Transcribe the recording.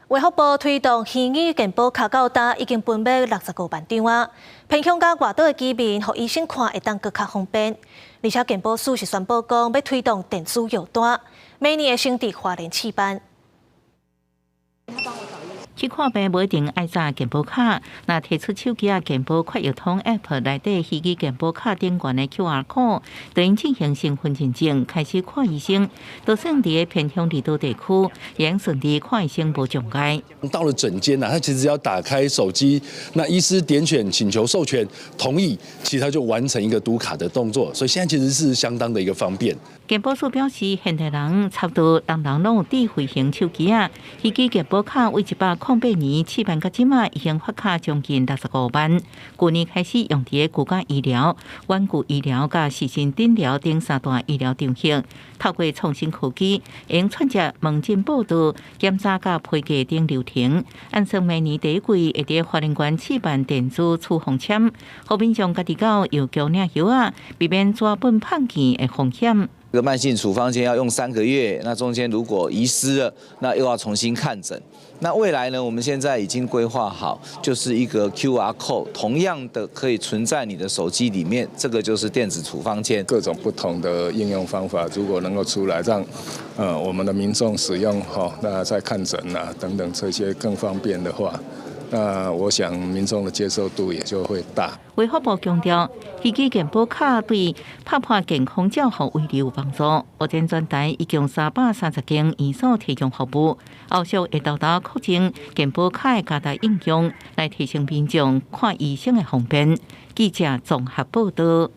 卫福部推动虚拟健保卡到达已经分卖65万张啊，偏向甲外岛的居民，互医生看会当更较方便。而且健保署是宣布讲要推动电子药单，每年会升至花莲试办。去看病不一定爱查健保卡，那提出手机健保快药通 App 内底虚拟健保卡顶悬的 QR code， 就因进行身份认证，开始看医生。就算伫个偏乡离岛地区，也顺利看医生无障碍。到了诊间他其实只要打开手机，那医师点选请求授权同意，其实他就完成一个读卡的动作，所以现在其实是相当的一个方便。健保署表示，现代人差不多人拢有智慧型手机啊，虚拟健保卡为108年试办到即马已经发卡将近65万。去年开始用伫个居家医疗、远距医疗、甲视讯诊疗等3大医疗场所，透过创新科技，用串接门诊报道、检查甲批价等流程，按算明年第一季会伫花莲县试办电子处方签，互民众家己到邮局领药啊，避免抓本判件的风险。这个慢性处方签要用3个月，那中间如果遗失了，那又要重新看诊。那未来呢？我们现在已经规划好，就是一个 QR code， 同样的可以存在你的手机里面，这个就是电子处方签。各种不同的应用方法，如果能够出来，让我们的民众使用那在看诊等等这些更方便的话。那我想民众的接受度也就会大。卫福部强调，虚拟健保卡对拍破健康照护威力有帮助。目前全台已经330间医所提供服务，后续会大大扩增健保卡的加大应用，来提升民众看医生的方便。记者综合报道。